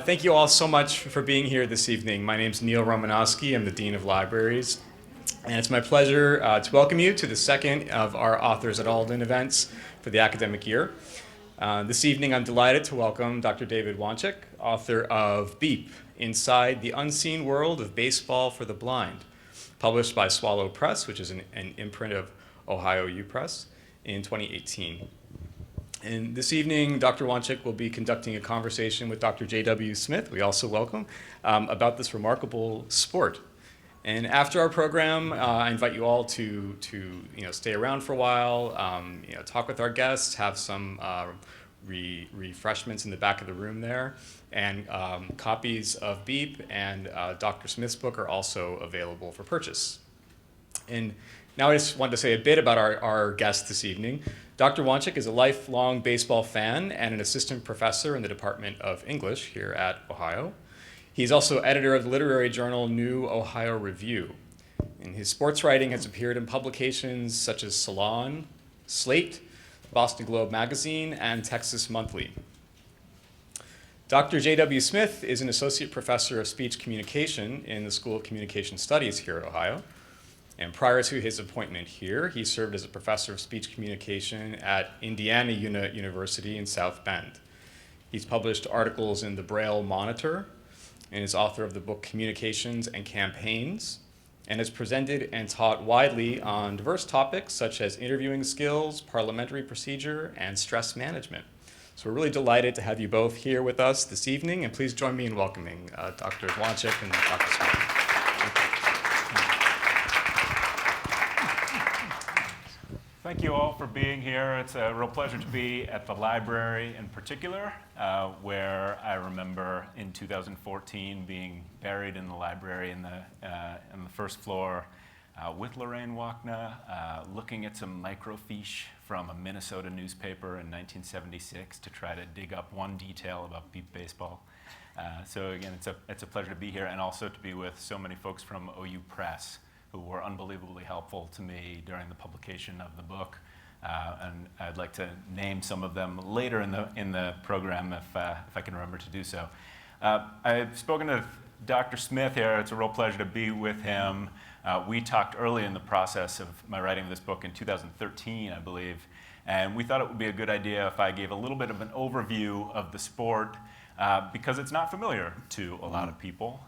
Thank you all so much for being here this evening. My name is Neil Romanowski. I'm the Dean of Libraries. And it's my pleasure to welcome you to the second of our Authors Alden events for the academic year. This evening, I'm delighted to welcome Dr. David Wanczyk, author of Beep, Inside the Unseen World of Baseball for the Blind, published by Swallow Press, which is an imprint of Ohio U Press, in 2018. And this evening, Dr. Wanczyk will be conducting a conversation with Dr. J.W. Smith, we also welcome, about this remarkable sport. And after our program, I invite you all to stay around for a while, talk with our guests, have some refreshments in the back of the room there, and copies of Beep and Dr. Smith's book are also available for purchase. And now I just wanted to say a bit about our guest this evening. Dr. Wanczyk is a lifelong baseball fan and an assistant professor in the Department of English here at Ohio. He's also editor of the literary journal New Ohio Review. And his sports writing has appeared in publications such as Salon, Slate, Boston Globe Magazine, and Texas Monthly. Dr. J.W. Smith is an associate professor of speech communication in the School of Communication Studies here at Ohio. And prior to his appointment here, he served as a professor of speech communication at Indiana University in South Bend. He's published articles in the Braille Monitor and is author of the book Communications and Campaigns, and has presented and taught widely on diverse topics such as interviewing skills, parliamentary procedure, and stress management. So we're really delighted to have you both here with us this evening, and please join me in welcoming Dr. Wanczyk and Dr. Smith. Thank you all for being here. It's a real pleasure to be at the library in particular, where I remember in 2014 being buried in the library in the first floor with Lorraine Wachna, looking at some microfiche from a Minnesota newspaper in 1976 to try to dig up one detail about beep baseball. So again, it's a pleasure to be here, and also to be with so many folks from OU Press, who were unbelievably helpful to me during the publication of the book. And I'd like to name some of them later in the program if I can remember to do so. I've spoken to Dr. Smith here. It's a real pleasure to be with him. We talked early in the process of my writing of this book in 2013, I believe, and we thought it would be a good idea if I gave a little bit of an overview of the sport, because it's not familiar to a lot of people.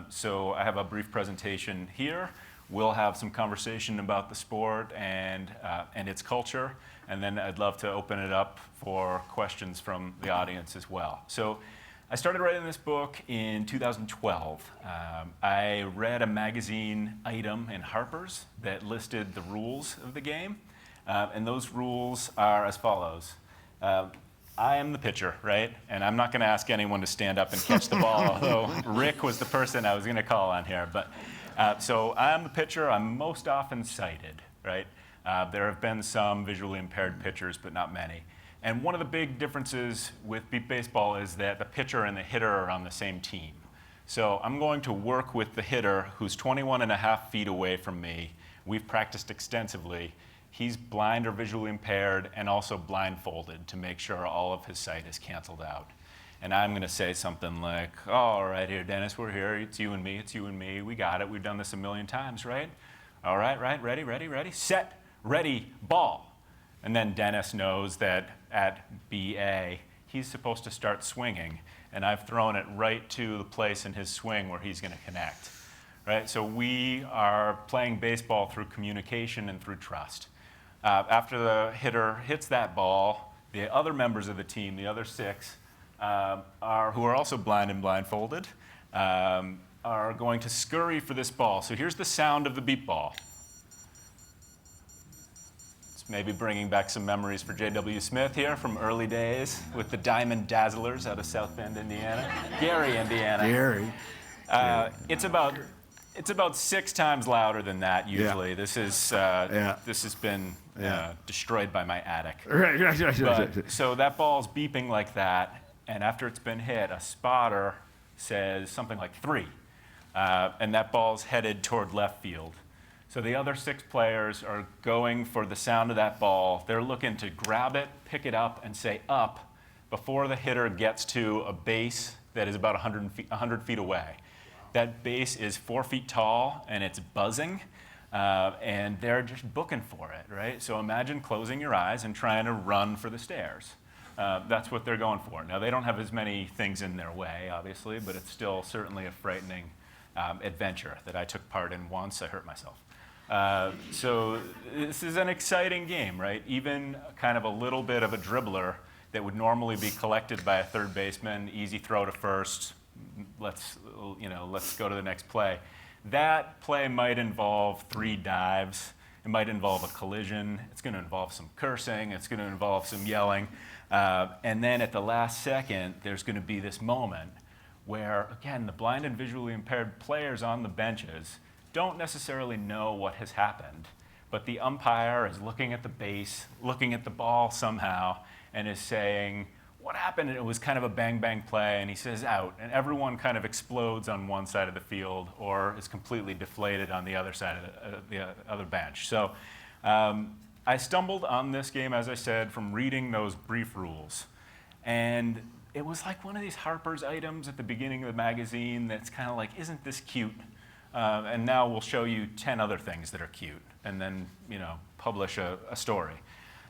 So I have a brief presentation here. We'll have some conversation about the sport and its culture, and then I'd love to open it up for questions from the audience as well. So I started writing this book in 2012. I read a magazine item in Harper's that listed the rules of the game, and those rules are as follows. I am the pitcher, right? And I'm not going to ask anyone to stand up and catch the ball, although Rick was the person I was going to call on here. But so I'm the pitcher. I'm most often sighted, right? There have been some visually impaired pitchers, but not many. And one of the big differences with beep baseball is that the pitcher and the hitter are on the same team. So I'm going to work with the hitter who's 21 and a half feet away from me. We've practiced extensively. He's blind or visually impaired and also blindfolded to make sure all of his sight is canceled out. And I'm going to say something like, oh, all right, here, Dennis, we're here. It's you and me. It's you and me. We got it. We've done this a million times, right? All right, right, ready, set, ready, ball. And then Dennis knows that at BA, he's supposed to start swinging. And I've thrown it right to the place in his swing where he's going to connect, right? So we are playing baseball through communication and through trust. After the hitter hits that ball, the other members of the team, the other six, who are also blind and blindfolded, are going to scurry for this ball. So here's the sound of the beep ball. It's maybe bringing back some memories for J.W. Smith here from early days with the Diamond Dazzlers out of South Bend, Indiana. Gary, Indiana. Gary. It's about 6 times louder than that usually. Yeah. This has been destroyed by my attic. Right. So that ball's beeping like that. And after it's been hit, a spotter says something like 3. And that ball's headed toward left field. So the other 6 players are going for the sound of that ball. They're looking to grab it, pick it up, and say up before the hitter gets to a base that is about 100 feet away. That base is 4 feet tall, and it's buzzing, and they're just booking for it, right? So imagine closing your eyes and trying to run for the stairs. That's what they're going for. Now, they don't have as many things in their way, obviously, but it's still certainly a frightening adventure that I took part in once. I hurt myself. So this is an exciting game, right? Even kind of a little bit of a dribbler that would normally be collected by a third baseman, easy throw to first, let's go to the next play. That play might involve 3 dives. It might involve a collision. It's going to involve some cursing. It's going to involve some yelling. And then at the last second, there's going to be this moment where, again, the blind and visually impaired players on the benches don't necessarily know what has happened, but the umpire is looking at the base, looking at the ball somehow, and is saying, what happened? And it was kind of a bang-bang play, and he says out, and everyone kind of explodes on one side of the field or is completely deflated on the other side of the other bench. So I stumbled on this game, as I said, from reading those brief rules. And it was like one of these Harper's items at the beginning of the magazine that's kind of like, isn't this cute? And now we'll show you 10 other things that are cute, and then publish a story.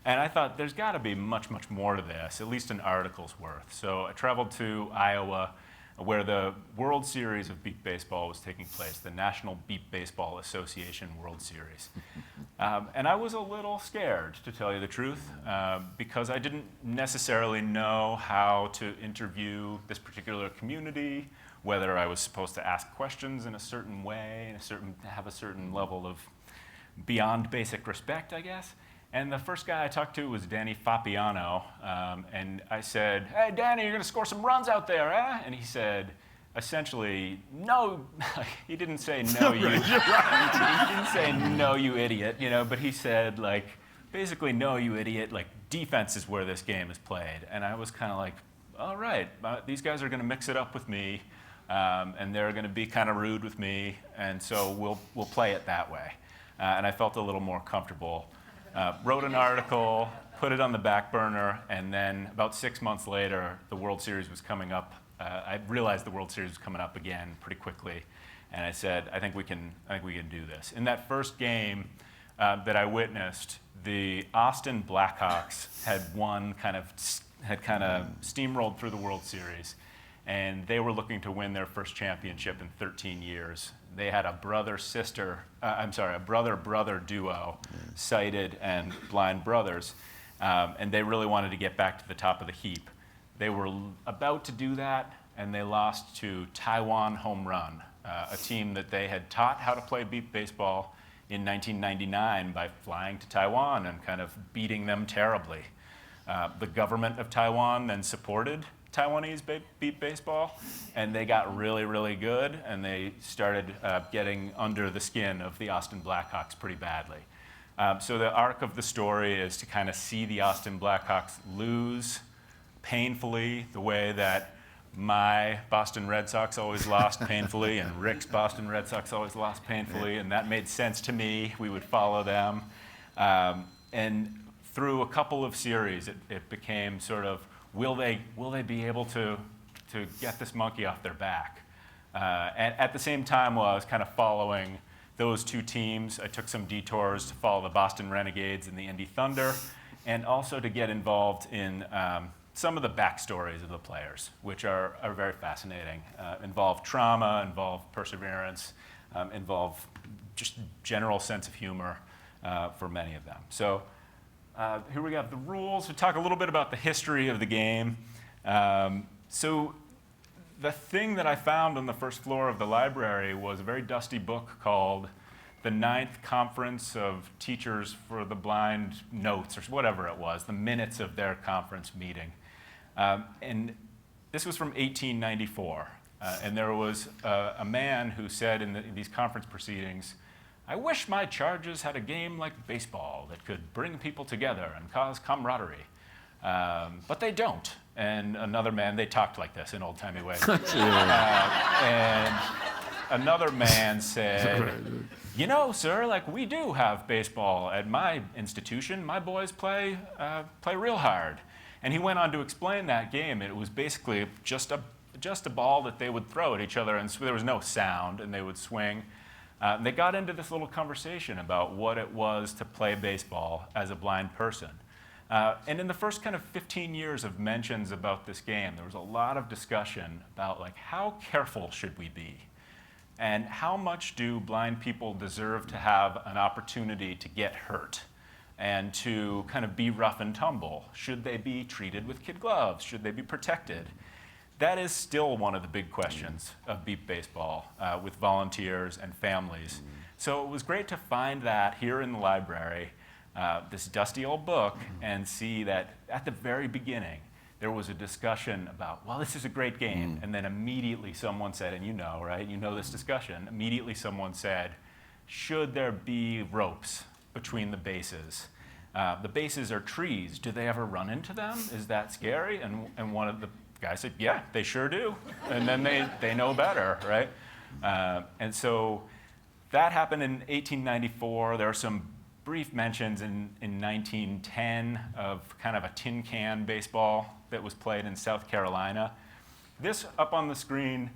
And I thought there's got to be much, much more to this, at least an article's worth. So I traveled to Iowa, where the World Series of Beep Baseball was taking place, the National Beep Baseball Association World Series. And I was a little scared, to tell you the truth, because I didn't necessarily know how to interview this particular community, whether I was supposed to ask questions in a certain way, have a certain level of beyond basic respect, I guess. And the first guy I talked to was Danny Fapiano, and I said, hey, Danny, you're going to score some runs out there, eh? And he said, essentially, no. He didn't say no, you. He didn't say no, you idiot, but he said, like, basically, no, you idiot. Like, defense is where this game is played. And I was kind of like, all right, these guys are going to mix it up with me, and they're going to be kind of rude with me, and so we'll play it that way. And I felt a little more comfortable. Wrote an article, put it on the back burner, and then about 6 months later, the World Series was coming up. I realized the World Series was coming up again pretty quickly, and I said, I think we can do this. In that first game that I witnessed, the Austin Blackhawks had kind of steamrolled through the World Series, and they were looking to win their first championship in 13 years. They had a brother-brother duo, sighted and blind brothers, and they really wanted to get back to the top of the heap. They were about to do that, and they lost to Taiwan Home Run, a team that they had taught how to play beep baseball in 1999 by flying to Taiwan and kind of beating them terribly. The government of Taiwan then supported Taiwanese beep baseball, and they got really, really good, and they started getting under the skin of the Austin Blackhawks pretty badly. So the arc of the story is to kind of see the Austin Blackhawks lose painfully, the way that my Boston Red Sox always lost painfully, and Rick's Boston Red Sox always lost painfully, and that made sense to me. We would follow them. And through a couple of series, it became sort of, will they be able to get this monkey off their back? And at the same time, while I was kind of following those two teams, I took some detours to follow the Boston Renegades and the Indy Thunder, and also to get involved in some of the backstories of the players, which are very fascinating. Involve trauma, involve perseverance, involve just general sense of humor for many of them. So here we have the rules. We talk a little bit about the history of the game. So the thing that I found on the first floor of the library was a very dusty book called The Ninth Conference of Teachers for the Blind Notes, or whatever it was, the minutes of their conference meeting. And this was from 1894. And there was a man who said in these conference proceedings, I wish my charges had a game like baseball that could bring people together and cause camaraderie. But they don't. And another man, they talked like this in old-timey ways. And another man said, you know, sir, like we do have baseball at my institution. My boys play real hard. And he went on to explain that game. It was basically just a just a ball that they would throw at each other, and so there was no sound, and they would swing. They got into this little conversation about what it was to play baseball as a blind person. And in the first kind of 15 years of mentions about this game, there was a lot of discussion about like how careful should we be? And how much do blind people deserve to have an opportunity to get hurt and to kind of be rough and tumble? Should they be treated with kid gloves? Should they be protected? That is still one of the big questions of beep baseball with volunteers and families. So it was great to find that here in the library, this dusty old book, and see that at the very beginning, there was a discussion about, well, this is a great game. And then immediately someone said, and you know, right? You know this discussion. Immediately someone said, should there be ropes between the bases? The bases are trees. Do they ever run into them? Is that scary? And one of the guys said, yeah, they sure do. And then they know better, right? And so that happened in 1894. There are some brief mentions in 1910 of kind of a tin can baseball that was played in South Carolina. This up on the screen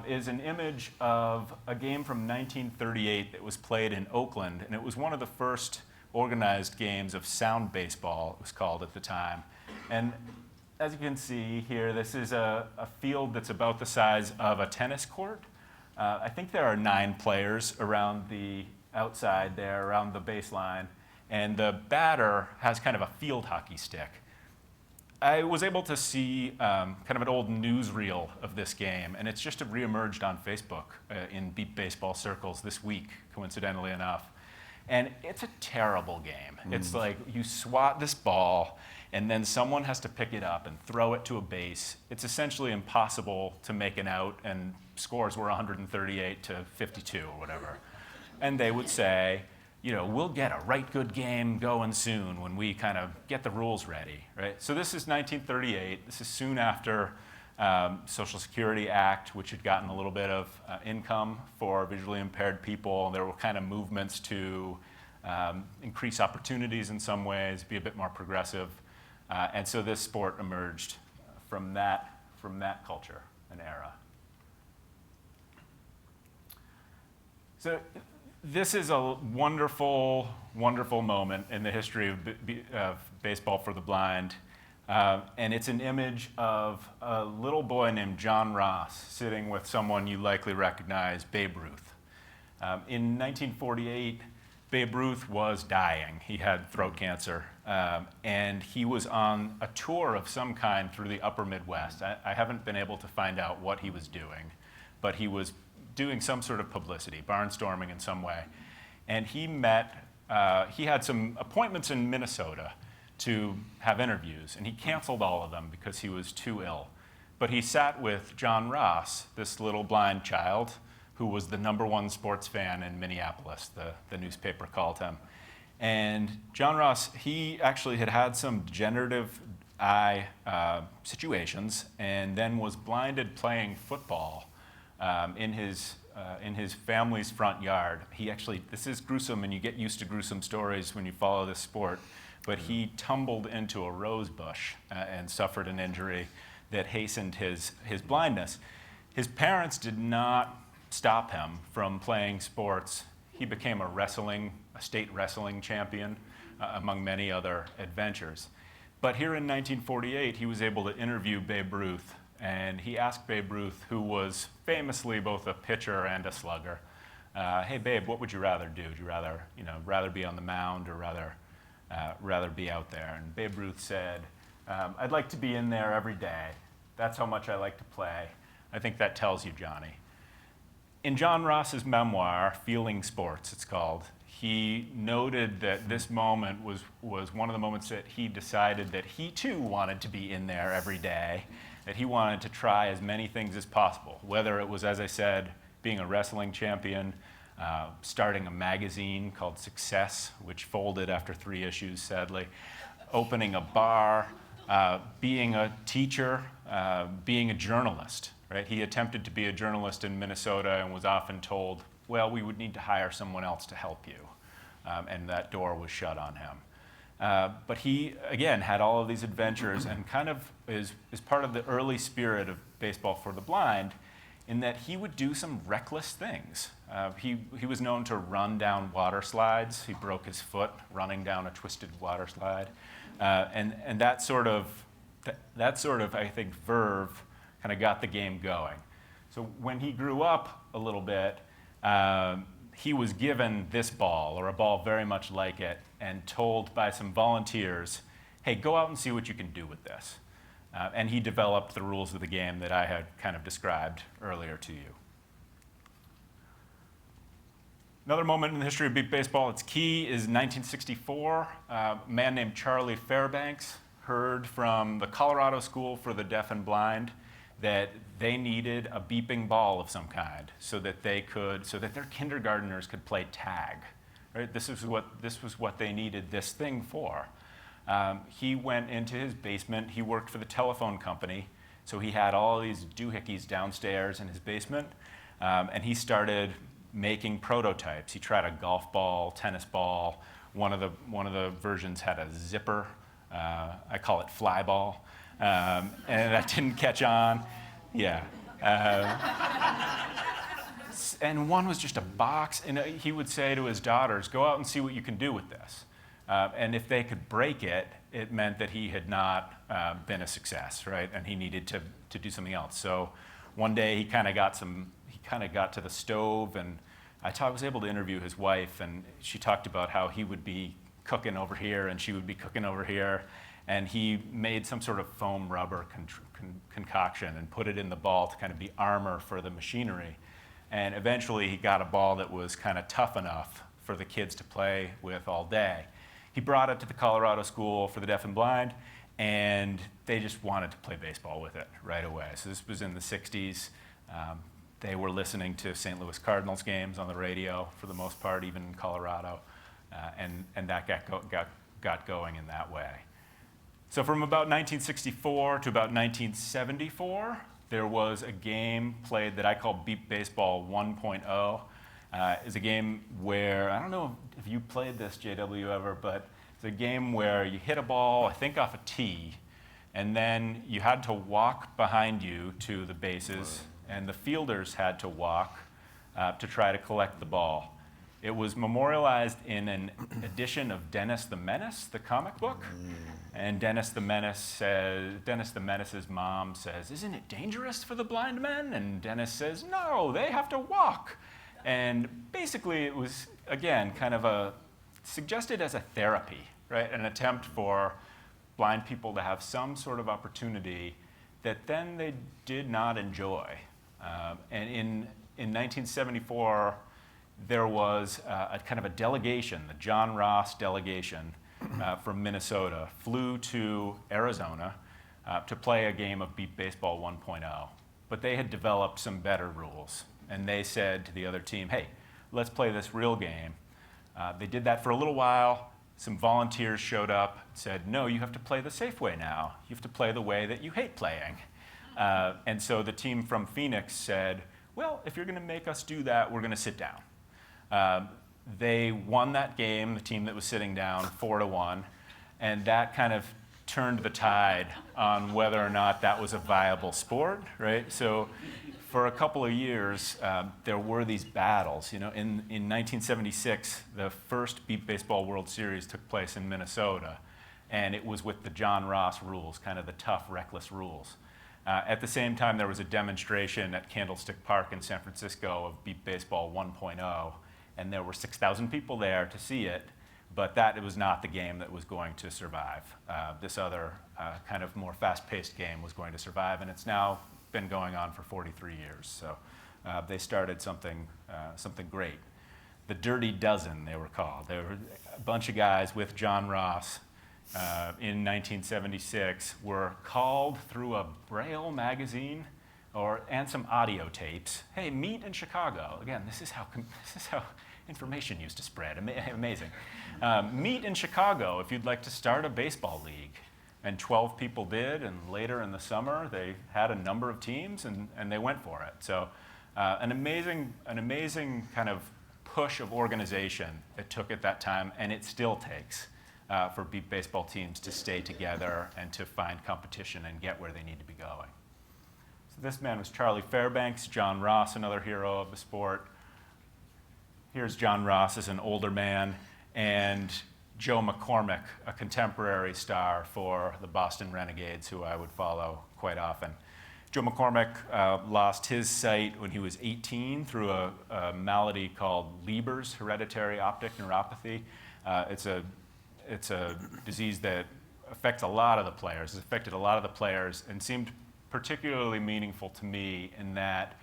is an image of a game from 1938 that was played in Oakland, and it was one of the first organized games of sound baseball, it was called at the time. And as you can see here, this is a field that's about the size of a tennis court. I think there are 9 players around the outside there, around the baseline, and the batter has kind of a field hockey stick. I was able to see kind of an old newsreel of this game, and it's just reemerged on Facebook in beep baseball circles this week, coincidentally enough. And it's a terrible game. It's like you swat this ball, and then someone has to pick it up and throw it to a base. It's essentially impossible to make an out, and scores were 138 to 52 or whatever. And they would say, you know, we'll get a right good game going soon when we kind of get the rules ready, right? So this is 1938. This is soon after Social Security Act, which had gotten a little bit of income for visually impaired people. There were kind of movements to increase opportunities in some ways, be a bit more progressive. And so this sport emerged from that culture and era. So this is a wonderful, wonderful moment in the history of baseball for the blind. And it's an image of a little boy named John Ross sitting with someone you likely recognize, Babe Ruth. In 1948, Babe Ruth was dying. He had throat cancer. And he was on a tour of some kind through the upper Midwest. I haven't been able to find out what he was doing, but he was doing some sort of publicity, barnstorming in some way. And he had some appointments in Minnesota to have interviews, and he canceled all of them because he was too ill. But he sat with John Ross, this little blind child, who was the #1 sports fan in Minneapolis, the newspaper called him. And John Ross, he actually had some degenerative eye situations, and then was blinded playing football in his family's front yard. This is gruesome, and you get used to gruesome stories when you follow this sport, but he tumbled into a rose bush and suffered an injury that hastened his blindness. His parents did not stop him from playing sports. He became a state wrestling champion, among many other adventures. But here in 1948, he was able to interview Babe Ruth. And he asked Babe Ruth, who was famously both a pitcher and a slugger, hey, Babe, what would you rather do? Would you rather be on the mound or rather be out there? And Babe Ruth said, I'd like to be in there every day. That's how much I like to play. I think that tells you, Johnny. In John Ross's memoir, Feeling Sports, it's called, he noted that this moment was one of the moments that he decided that he too wanted to be in there every day, that he wanted to try as many things as possible, whether it was, as I said, being a wrestling champion, starting a magazine called Success, which folded after 3 issues, sadly, opening a bar, being a teacher, being a journalist, right? He attempted to be a journalist in Minnesota and was often told, well, we would need to hire someone else to help you, and that door was shut on him. But he, again, had all of these adventures and kind of is part of the early spirit of baseball for the blind in that he would do some reckless things. He was known to run down water slides. He broke his foot running down a twisted water slide. And that sort of, I think, verve kind of got the game going. So when he grew up a little bit, he was given this ball, or a ball very much like it, and told by some volunteers, hey, go out and see what you can do with this. And he developed the rules of the game that I had kind of described earlier to you. Another moment in the history of beep baseball, its key is 1964. A man named Charlie Fairbanks heard from the Colorado School for the Deaf and Blind that they needed a beeping ball of some kind so that their kindergartners could play tag. Right? This was what they needed this thing for. He went into his basement. He worked for the telephone company, so he had all these doohickeys downstairs in his basement, and he started making prototypes. He tried a golf ball, tennis ball. One of the versions had a zipper. I call it fly ball, and that didn't catch on. Yeah. And one was just a box, and he would say to his daughters, go out and see what you can do with this. And if they could break it, it meant that he had not been a success, right? And he needed to do something else. So one day he kind of got to the stove, and I was able to interview his wife, and she talked about how he would be cooking over here and she would be cooking over here, and he made some sort of foam rubber concoction and put it in the ball to kind of be armor for the machinery. And eventually he got a ball that was kind of tough enough for the kids to play with all day. He brought it to the Colorado School for the Deaf and Blind, and they just wanted to play baseball with it right away. So this was in the 60s. They were listening to St. Louis Cardinals games on the radio for the most part, even in Colorado, and that got going in that way. So from about 1964 to about 1974, there was a game played that I call Beep Baseball 1.0. It's a game where, I don't know if you played this, JW, ever, but it's a game where you hit a ball, I think off a tee, and then you had to walk behind you to the bases, and the fielders had to walk to try to collect the ball. It was memorialized in an edition of Dennis the Menace, the comic book. And Dennis the Menace's mom says, isn't it dangerous for the blind men? And Dennis says, no, they have to walk. And basically it was, again, kind of suggested as a therapy, right? An attempt for blind people to have some sort of opportunity that then they did not enjoy. And in 1974, there was a kind of a delegation, the John Ross delegation from Minnesota, flew to Arizona to play a game of Beep Baseball 1.0. But they had developed some better rules. And they said to the other team, hey, let's play this real game. They did that for a little while. Some volunteers showed up and said, no, you have to play the safe way now. You have to play the way that you hate playing. And so the team from Phoenix said, well, if you're going to make us do that, we're going to sit down. They won that game, the team that was sitting down, 4-1, and that kind of turned the tide on whether or not that was a viable sport, right? So for a couple of years, there were these battles. You know, in 1976, the first Beep Baseball World Series took place in Minnesota, and it was with the John Ross rules, kind of the tough, reckless rules. At the same time, there was a demonstration at Candlestick Park in San Francisco of Beep Baseball 1.0, and there were 6,000 people there to see it, but it was not the game that was going to survive. This other kind of more fast-paced game was going to survive, and it's now been going on for 43 years. So they started something great. The Dirty Dozen, they were called. They were a bunch of guys with John Ross in 1976 were called through a Braille magazine and some audio tapes. Hey, meet in Chicago. Again, this is how information used to spread. Amazing. Meet in Chicago if you'd like to start a baseball league. And 12 people did, and later in the summer they had a number of teams, and they went for it. So an amazing kind of push of organization it took at that time, and it still takes. for beat baseball teams to stay together and to find competition and get where they need to be going. So this man was Charlie Fairbanks, John Ross, another hero of the sport. Here's John Ross as an older man, and Joe McCormack, a contemporary star for the Boston Renegades, who I would follow quite often. Joe McCormack lost his sight when he was 18 through a malady called Leber's hereditary optic neuropathy. It's a disease that affects a lot of the players. It's affected a lot of the players and seemed particularly meaningful to me in that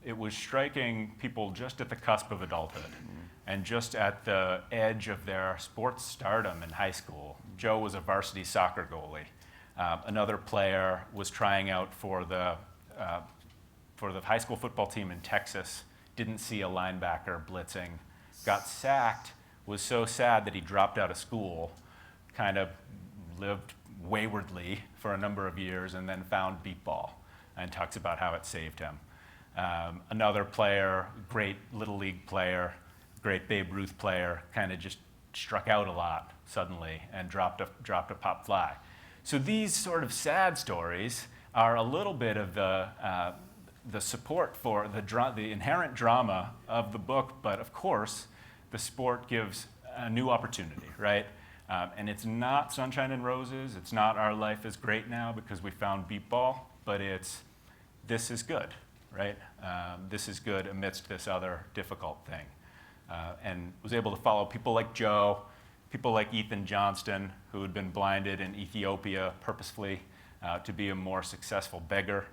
it was striking people just at the cusp of adulthood and just at the edge of their sports stardom in high school. Joe was a varsity soccer goalie. Another player was trying out for the high school football team in Texas, didn't see a linebacker blitzing, got sacked, was so sad that he dropped out of school, kind of lived waywardly for a number of years, and then found beat ball and talks about how it saved him. Another player, great Little League player, great Babe Ruth player, kind of just struck out a lot suddenly and dropped a pop fly. So these sort of sad stories are a little bit of the support for the inherent drama of the book, but of course, the sport gives a new opportunity, right? And it's not sunshine and roses. It's not our life is great now because we found beat ball, but it's this is good, right? This is good amidst this other difficult thing. And was able to follow people like Joe, people like Ethan Johnston, who had been blinded in Ethiopia purposefully to be a more successful beggar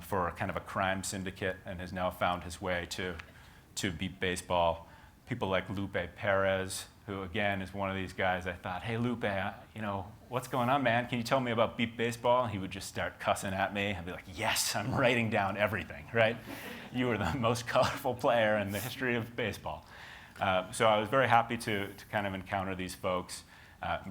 for kind of a crime syndicate and has now found his way to beat baseball. People like Lupe Perez, who again is one of these guys I thought, hey Lupe, what's going on, man? Can you tell me about beat baseball? And he would just start cussing at me. I'd be like, yes, I'm writing down everything, right? You were the most colorful player in the history of baseball. So I was very happy to kind of encounter these folks,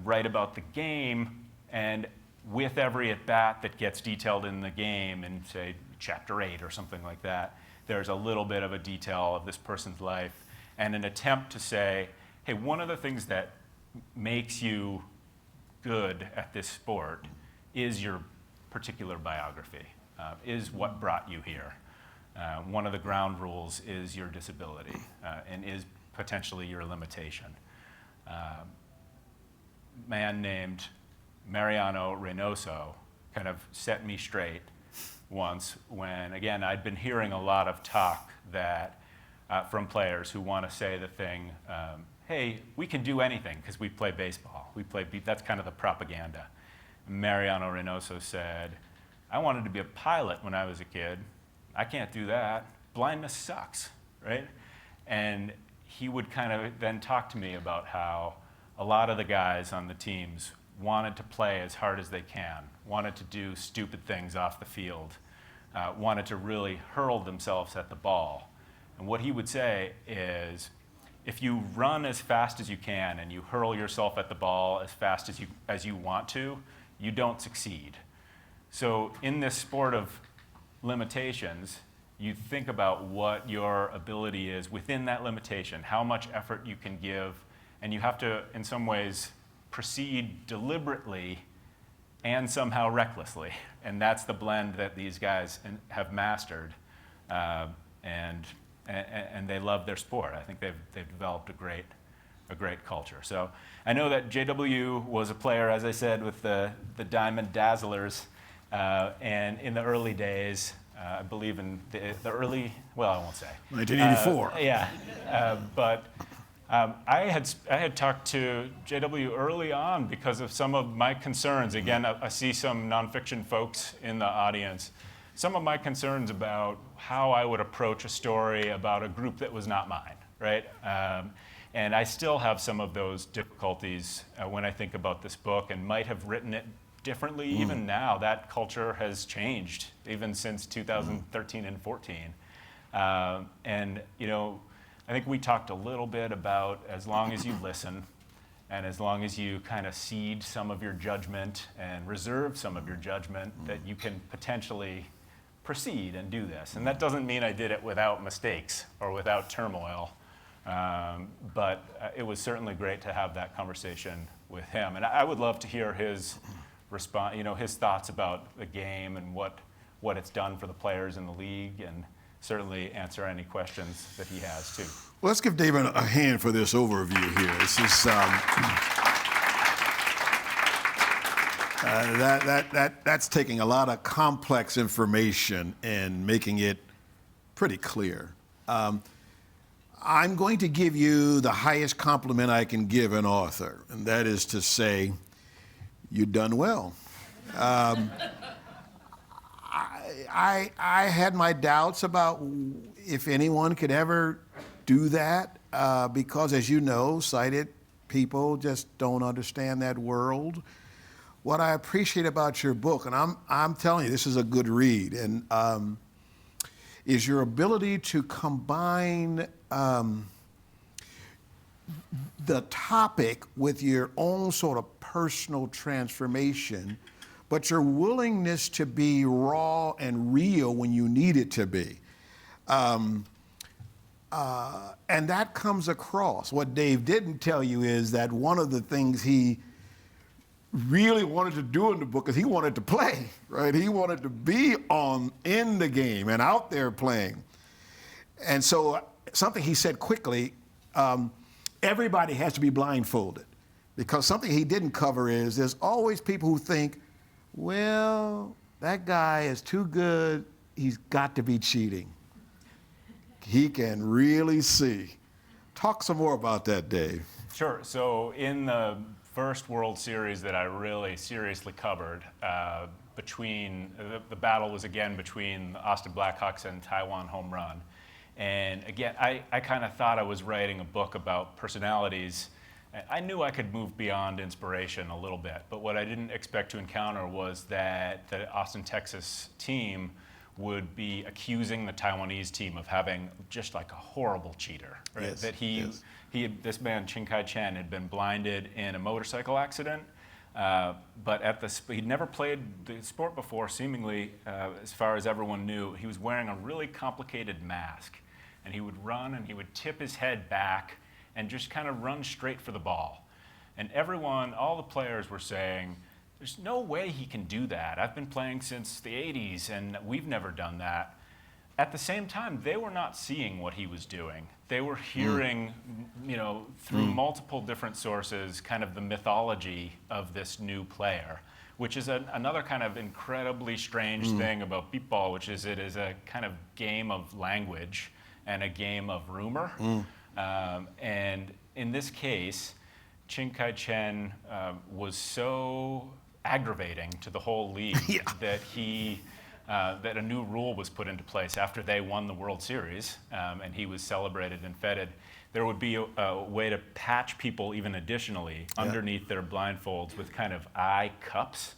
write about the game, and with every at-bat that gets detailed in the game in, say, Chapter 8 or something like that, there's a little bit of a detail of this person's life and an attempt to say, hey, one of the things that makes you good at this sport is your particular biography, is what brought you here. One of the ground rules is your disability and is potentially your limitation. Man named Mariano Reynoso kind of set me straight once when, again, I'd been hearing a lot of talk that from players who want to say the thing, hey, we can do anything because we play baseball. That's kind of the propaganda. Mariano Reynoso said, I wanted to be a pilot when I was a kid. I can't do that. Blindness sucks, right? And he would kind of then talk to me about how a lot of the guys on the teams wanted to play as hard as they can, wanted to do stupid things off the field, wanted to really hurl themselves at the ball. And what he would say is, if you run as fast as you can and you hurl yourself at the ball as fast as you want to, you don't succeed. So in this sport of limitations, you think about what your ability is within that limitation, how much effort you can give, and you have to, in some ways, proceed deliberately and somehow recklessly. And that's the blend that these guys have mastered, and they love their sport. I think they've developed a great culture. So I know that JW was a player, as I said, with the Diamond Dazzlers, and in the early days, I believe in the early, well, I won't say. 1984. But I had talked to JW early on because of some of my concerns. Again, I see some nonfiction folks in the audience. Some of my concerns about how I would approach a story about a group that was not mine, right? And I still have some of those difficulties when I think about this book and might have written it differently. Even now, that culture has changed, even since 2013 and 14. And, I think we talked a little bit about as long as you listen and as long as you kind of cede some of your judgment and reserve some of your judgment, that you can potentially proceed and do this. And that doesn't mean I did it without mistakes or without turmoil. But it was certainly great to have that conversation with him. And I would love to hear his response, his thoughts about the game and what it's done for the players in the league, and certainly answer any questions that he has too. Well, let's give David a hand for this overview here. This is that's taking a lot of complex information and making it pretty clear. I'm going to give you the highest compliment I can give an author, and that is to say, you've done well. I had my doubts about if anyone could ever do that because, as you know, sighted people just don't understand that world. What I appreciate about your book, and I'm telling you, this is a good read, and is your ability to combine the topic with your own sort of personal transformation, but your willingness to be raw and real when you need it to be. And that comes across. What Dave didn't tell you is that one of the things he really wanted to do in the book is he wanted to play, right? He wanted to be in the game and out there playing. And so something he said quickly, everybody has to be blindfolded, because something he didn't cover is there's always people who think, well, that guy is too good, he's got to be cheating. He can really see. Talk some more about that, Dave. Sure. So in the first World Series that I really seriously covered, the battle was again between the Austin Blackhawks and Taiwan Home Run. And again, I kind of thought I was writing a book about personalities. I knew I could move beyond inspiration a little bit, but what I didn't expect to encounter was that the Austin, Texas team would be accusing the Taiwanese team of having just like a horrible cheater. Right? Yes, that yes. This man, Ching Kai-chen, had been blinded in a motorcycle accident, but he'd never played the sport before, seemingly, as far as everyone knew. He was wearing a really complicated mask, and he would run and he would tip his head back and just kind of run straight for the ball. And all the players were saying, there's no way he can do that. I've been playing since the 80s and we've never done that. At the same time, they were not seeing what he was doing. They were hearing, through multiple different sources, kind of the mythology of this new player, which is another kind of incredibly strange thing about beepball, which is it is a kind of game of language and a game of rumor. And in this case, Ching Kai-chen was so aggravating to the whole league that a new rule was put into place after they won the World Series, and he was celebrated and feted. There would be a way to patch people even additionally underneath their blindfolds with kind of eye cups.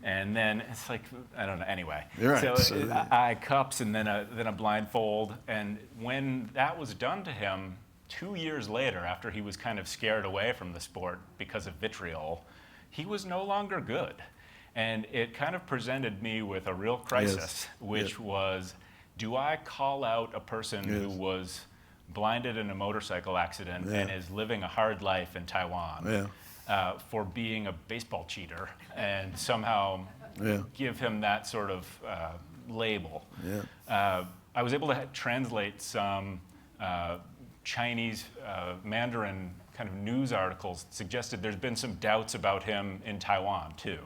And then it's like, I don't know, anyway. Right. So eye cups and then a blindfold. And when that was done to him 2 years later, after he was kind of scared away from the sport because of vitriol, he was no longer good. And it kind of presented me with a real crisis, which was, do I call out a person who was blinded in a motorcycle accident and is living a hard life in Taiwan for being a baseball cheater and somehow give him that sort of label? I was able to translate some Chinese Mandarin kind of news articles that suggested there's been some doubts about him in Taiwan too.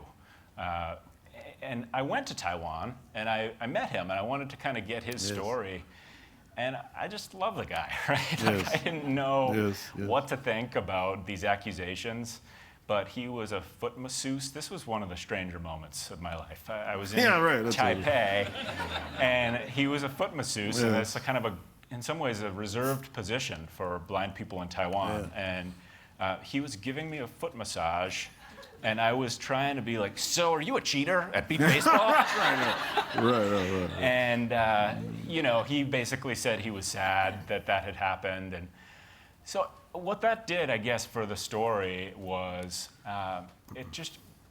And I went to Taiwan and I met him and I wanted to kind of get his story. And I just love the guy, right? Like I didn't know what to think about these accusations, but he was a foot masseuse. This was one of the stranger moments of my life. I was in Taipei, and he was a foot masseuse, and that's a kind of in some ways, a reserved position for blind people in Taiwan. And he was giving me a foot massage, and I was trying to be like, so are you a cheater at beat baseball? Right. And, he basically said he was sad that had happened. And so what that did, I guess, for the story was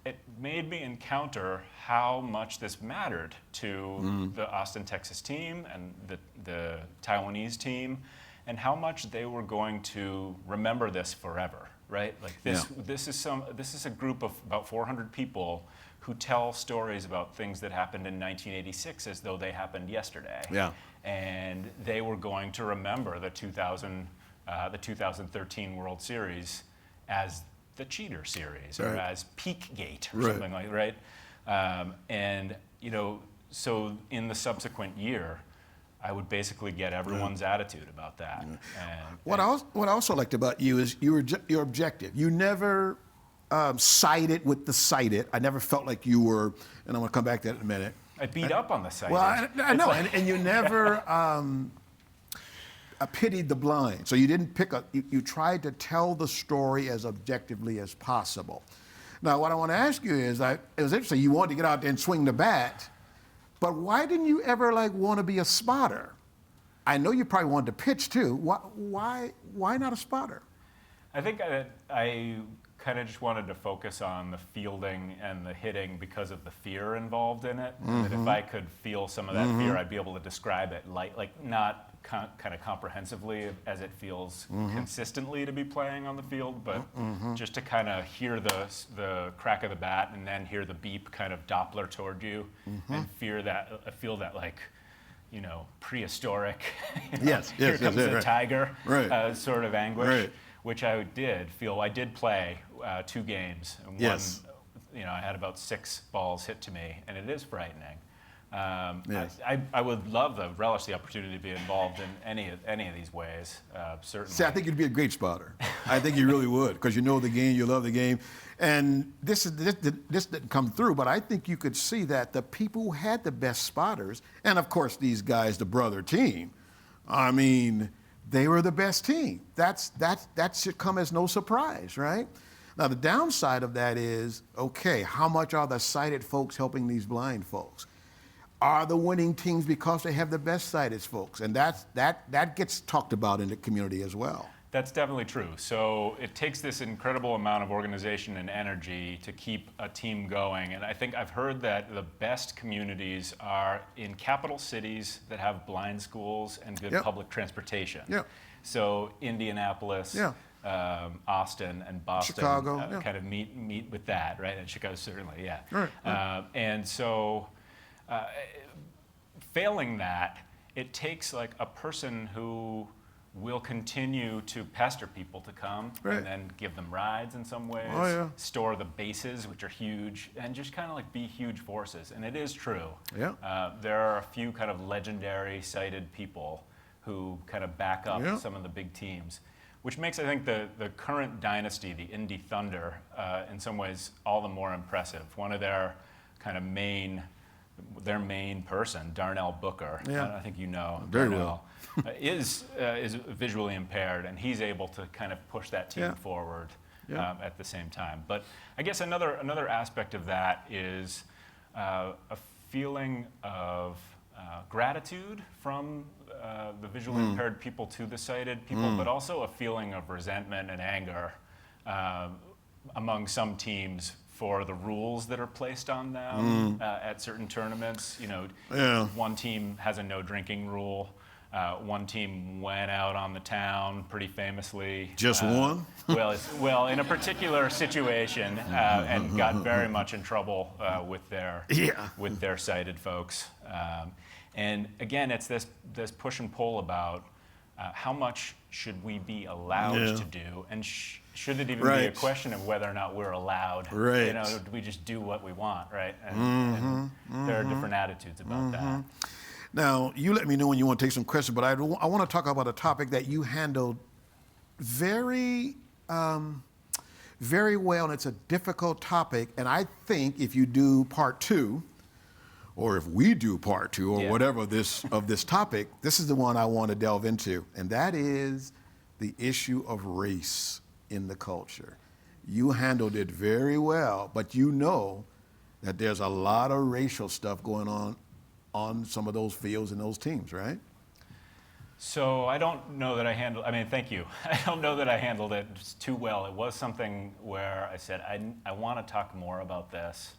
it made me encounter how much this mattered to the Austin, Texas team and the Taiwanese team, and how much they were going to remember this forever, right? Like this is a group of about 400 people who tell stories about things that happened in 1986 as though they happened yesterday. Yeah. And they were going to remember the 2013 World Series as the Cheater Series, or as Peakgate, or something like that, right? And so in the subsequent year, I would basically get everyone's attitude about that. And what I also liked about you is you're objective. You never sided with the cited. I never felt like you were, and I'm going to come back to that in a minute. I beat up on the cited. Well, I know, and you never pitied the blind. So you didn't you tried to tell the story as objectively as possible. Now, what I want to ask you is, it was interesting, you wanted to get out there and swing the bat, but why didn't you ever want to be a spotter? I know you probably wanted to pitch too. Why not a spotter? I think I kind of just wanted to focus on the fielding and the hitting because of the fear involved in it. And that if I could feel some of that fear, I'd be able to describe it not kind of comprehensively as it feels consistently to be playing on the field, but just to kind of hear the crack of the bat and then hear the beep kind of Doppler toward you and feel that prehistoric, here comes the tiger sort of anguish, which I did feel. I did play 2 games, and one, I had about 6 balls hit to me, and it is frightening. I would relish the opportunity to be involved in any of these ways, certainly. See, I think you'd be a great spotter. I think you really would, because you know the game, you love the game. And this didn't come through, but I think you could see that the people who had the best spotters, and of course these guys, the brother team, I mean, they were the best team. That should come as no surprise, right? Now, the downside of that is, okay, how much are the sighted folks helping these blind folks? Are the winning teams because they have the best sighted folks? And that gets talked about in the community as well. That's definitely true. So it takes this incredible amount of organization and energy to keep a team going. And I think I've heard that the best communities are in capital cities that have blind schools and good public transportation. So Indianapolis, Austin, and Boston Chicago, kind of meet with that, right? And Chicago certainly, and so failing that, it takes a person who will continue to pester people to come and then give them rides in some ways, store the bases, which are huge, and just kind of be huge forces. And it is true. There are a few kind of legendary sighted people who kind of back up some of the big teams, which makes, I think, the current dynasty, the Indy Thunder, in some ways all the more impressive. One of their kind of main person, Darnell Booker, I think you know very Darnell, is visually impaired, and he's able to kind of push that team forward at the same time. But I guess another aspect of that is a feeling of gratitude from the visually impaired people to the sighted people, but also a feeling of resentment and anger among some teams for the rules that are placed on them at certain tournaments. One team has a no drinking rule. One team went out on the town pretty famously. Just one? Well, in a particular situation, and got very much in trouble with their sighted folks. And again, it's this push and pull about how much should we be allowed to do, and should it even be a question of whether or not we're allowed? Do we just do what we want, right? And there are different attitudes about that. Now, you let me know when you want to take some questions, but I want to talk about a topic that you handled very, very well, and it's a difficult topic. And I think if you do part 2, or if we do part 2, or whatever of this topic, this is the one I want to delve into, and that is the issue of race in the culture. You handled it very well, but you know that there's a lot of racial stuff going on some of those fields and those teams, right? So I don't know that thank you. I don't know that I handled it too well. It was something where I said, I want to talk more about this.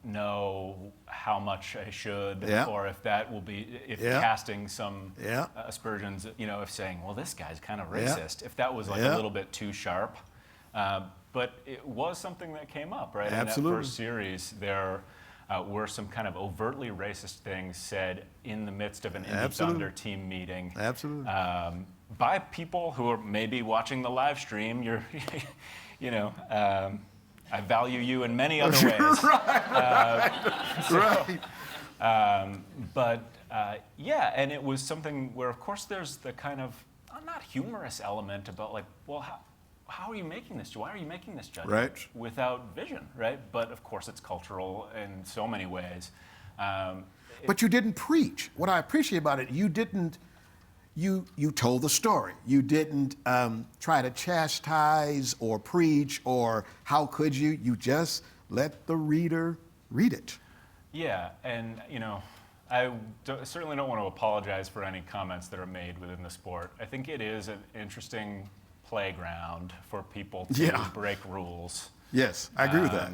know how much I should, Yeah. or if that will be, if Yeah. casting some Yeah. aspersions, if saying, well, this guy's kind of Yeah. racist, if that was like Yeah. a little bit too sharp. But it was something that came up, right? Absolutely. In that first series, there were some kind of overtly racist things said in the midst of an Indie Absolutely. Thunder team meeting. Absolutely. By people who are maybe watching the live stream. You're, I value you in many other ways. Right. Yeah, and it was something where, of course, there's the kind of not humorous element about like, well, how are you making this? Why are you making this judgment Right. without vision, right? But of course, it's cultural in so many ways. But you didn't preach. What I appreciate about it, you didn't. You told the story. You didn't try to chastise or preach or how could you. You just let the reader read it. Yeah, and certainly don't want to apologize for any comments that are made within the sport. I think it is an interesting playground for people to Yeah. break rules. Yes, I agree with that.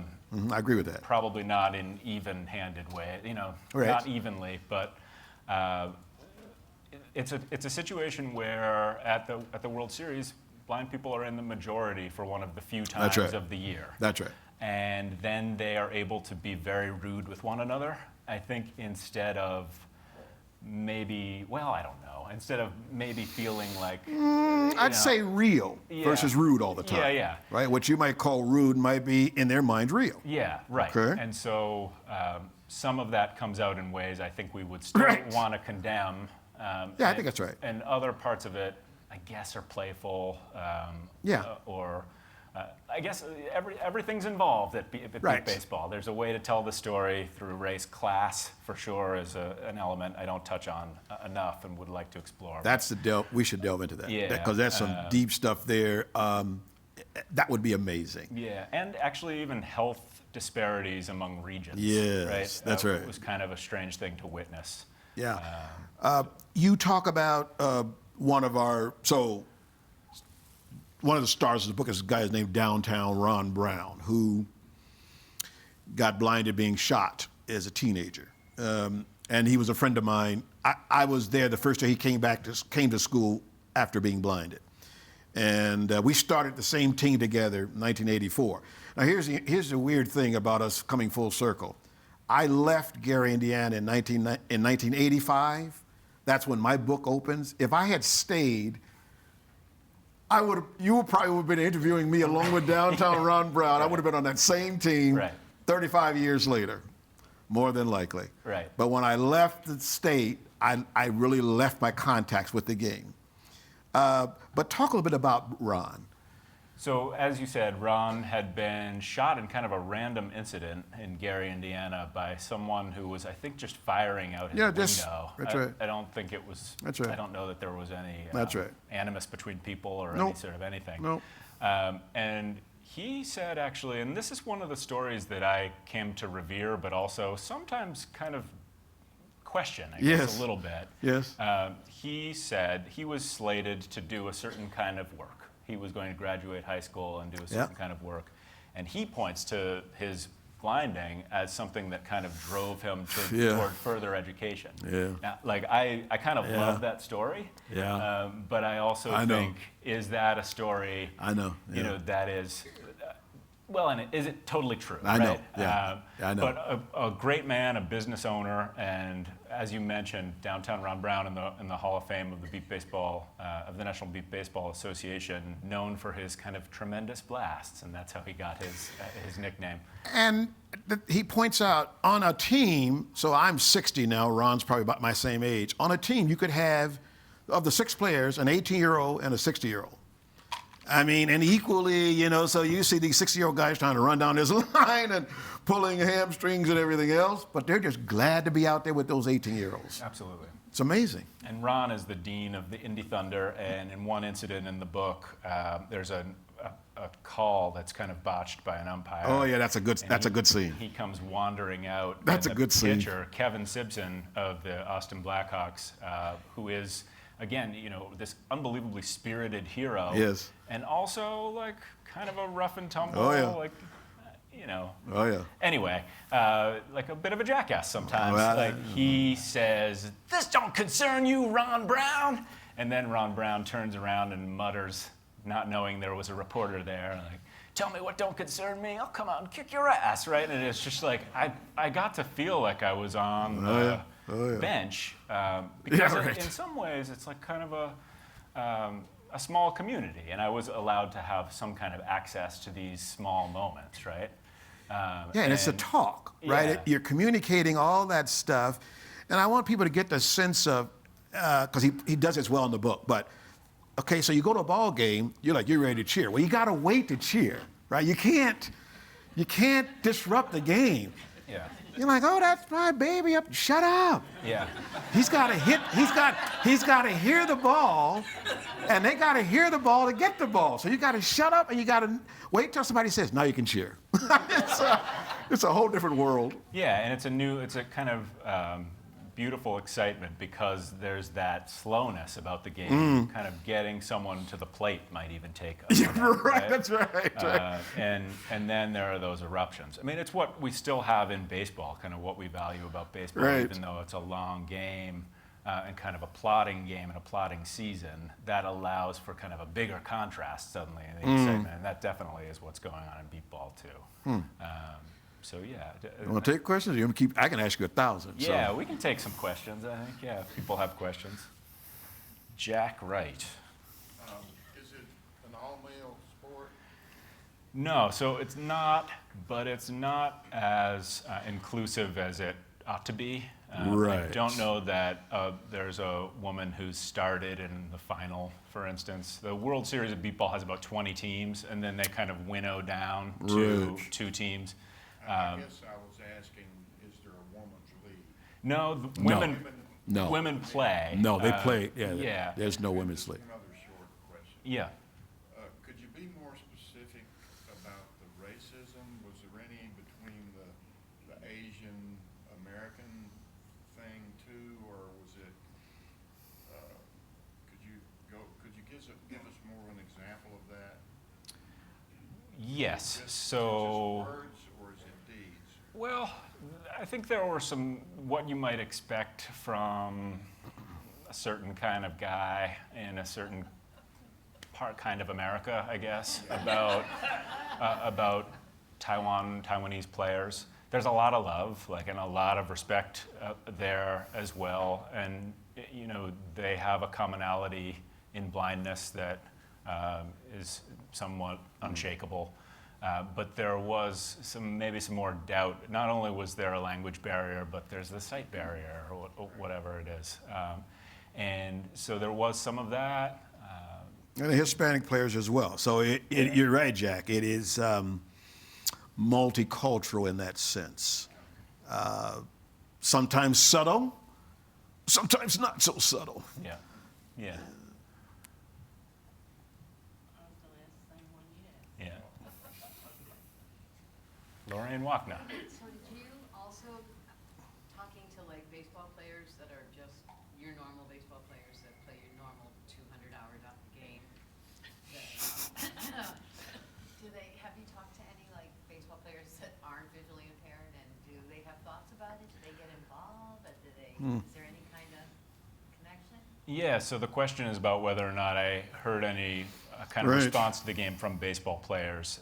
I agree with that. Probably not in even-handed way, Right. not evenly, but it's a situation where at the World Series, blind people are in the majority for one of the few times That's right. of the year. That's right. And then they are able to be very rude with one another. I think instead of maybe feeling like I'd say real versus rude all the time. Yeah, yeah. Right? What you might call rude might be, in their mind, real. Yeah, right. Okay. And so some of that comes out in ways I think we would still Right. want to condemn. I think that's right. And other parts of it, I guess, are playful. Or I guess everything's involved at Beat Right. Baseball. There's a way to tell the story through race. Class, for sure, is an element I don't touch on enough and would like to explore. That's we should delve into that. Yeah, Because that's some deep stuff there. That would be amazing. Yeah, and actually even health disparities among regions. Yes, right? that's right. It was kind of a strange thing to witness. Yeah. You talk about one of the stars of the book is a guy named Downtown Ron Brown, who got blinded being shot as a teenager. And he was a friend of mine. I was there the first day he came to school after being blinded. And we started the same team together in 1984. Now here's the weird thing about us coming full circle. I left Gary, Indiana in 1985. That's when my book opens. If I had stayed, you would probably have been interviewing me along with Downtown Ron Brown. I would have been on that same team Right. 35 years later, more than likely. Right. But when I left the state, I really left my contacts with the game. But talk a little bit about Ron. So, as you said, Ron had been shot in kind of a random incident in Gary, Indiana, by someone who was, I think, just firing out his window. That's right. I don't think it was. That's right. I don't know that there was any That's right. animus between people or Nope. any sort of anything. Nope. And he said, actually, and this is one of the stories that I came to revere, but also sometimes kind of question, I guess, Yes. a little bit. Yes. He said he was slated to do a certain kind of work. He was going to graduate high school and do a certain kind of work. And he points to his blinding as something that kind of drove him toward further education. Yeah. Now, like, I kind of love that story. Yeah. But I also think, is that a story, I know. you know, that is, well, and is it totally true? I know. Right? Yeah. I know. But a great man, a business owner, and as you mentioned, Downtown Ron Brown in the Hall of Fame of the Beat Baseball of the National Beat Baseball Association, known for his kind of tremendous blasts, and that's how he got his nickname. And he points out on a team, so I'm 60 now, Ron's probably about my same age. On a team, you could have, of the 6 players, an 18-year-old and a 60-year-old. I mean, and equally, you know, so you see these 60-year-old guys trying to run down this line and pulling hamstrings and everything else, but they're just glad to be out there with those 18-year-olds. Absolutely. It's amazing. And Ron is the dean of the Indy Thunder, and in one incident in the book, there's a call that's kind of botched by an umpire. Oh yeah, that's a good scene. He comes wandering out. That's and a good scene. The pitcher, Kevin Simpson of the Austin Blackhawks, who is, again, you know, this unbelievably spirited hero. Yes. And also like kind of a rough and tumble. Oh, yeah. Like, you know. Oh, yeah. Anyway, like a bit of a jackass sometimes. Well, like he says, "This don't concern you, Ron Brown." And then Ron Brown turns around and mutters, not knowing there was a reporter there, like, "Tell me what don't concern me, I'll come out and kick your ass," right? And it's just like, I got to feel like I was on the bench. Because in some ways, it's like kind of a small community, and I was allowed to have some kind of access to these small moments, right? And it's a talk, right? Yeah. You're communicating all that stuff. And I want people to get the sense of, because he does this well in the book, but, okay, so you go to a ball game, you're ready to cheer. Well, you got to wait to cheer, right? You can't disrupt the game. Yeah. You're like, "Oh, that's my baby. Shut up." Yeah. He's got to hear the ball, and they got to hear the ball to get the ball. So you got to shut up, and you got to wait till somebody says, "Now you can cheer." It's a whole different world. Yeah, and it's a kind of beautiful excitement because there's that slowness about the game. Kind of getting someone to the plate might even take a minute, Right, that's right. And then there are those eruptions. I mean, it's what we still have in baseball, kind of what we value about baseball, Right. even though it's a long game and kind of a plodding game and a plodding season, that allows for kind of a bigger contrast suddenly in the excitement, and that definitely is what's going on in beep ball too. So yeah. You want to take questions? I can ask you 1,000. Yeah, So. we can take some questions, I think. Yeah, if people have questions. Jack Wright. Is it an all-male sport? No, so it's not, but it's not as inclusive as it ought to be. I Right. don't know that there's a woman who started in the final, for instance. The World Series of Beep Ball has about 20 teams, and then they kind of winnow down to Right. 2 teams. I guess I was asking, is there a woman's league? No, No. women play. No, they play. Yeah. There's no women's league. Another short question. Yeah. Could you be more specific about the racism? Was there any between the Asian American thing too, or was it? Could you give us more of an example of that? Yes. Just So. words, or is it deeds? Well, I think there were what you might expect from a certain kind of guy in a certain kind of America, I guess, about Taiwanese players. There's a lot of love, and a lot of respect there as well, and they have a commonality in blindness that is somewhat unshakable. But there was maybe some more doubt. Not only was there a language barrier, but there's the sight barrier, or whatever it is. And so there was some of that. And the Hispanic players as well. So you're right, Jack. It is multicultural in that sense. Sometimes subtle, sometimes not so subtle. Yeah. Yeah. Yeah. Lorraine Wachner. So did you also, talking to baseball players that are just your normal baseball players that play your normal 200-hour game, have you talked to any baseball players that aren't visually impaired, and do they have thoughts about it? Do they get involved? Is there any kind of connection? Yeah, so the question is about whether or not I heard any kind of Right. response to the game from baseball players.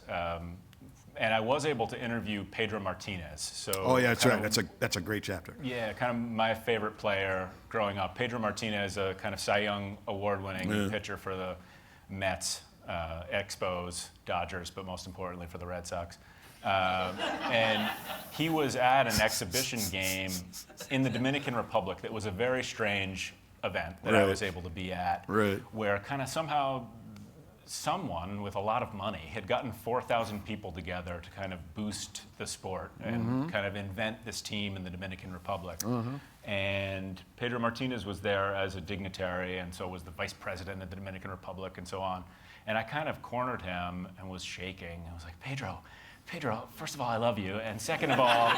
And I was able to interview Pedro Martinez. So Oh yeah, that's right. kind That's a great chapter. Yeah, kind of my favorite player growing up. Pedro Martinez, a kind of Cy Young award-winning pitcher for the Mets, Expos, Dodgers, but most importantly for the Red Sox. And he was at an exhibition game in the Dominican Republic that was a very strange event that I Right. was able to be at, Right. where kind of somehow someone with a lot of money had gotten 4,000 people together to kind of boost the sport and kind of invent this team in the Dominican Republic. And Pedro Martinez was there as a dignitary, and so was the vice president of the Dominican Republic and so on. And I kind of cornered him and was shaking. I was like, Pedro, first of all, I love you. And second of all,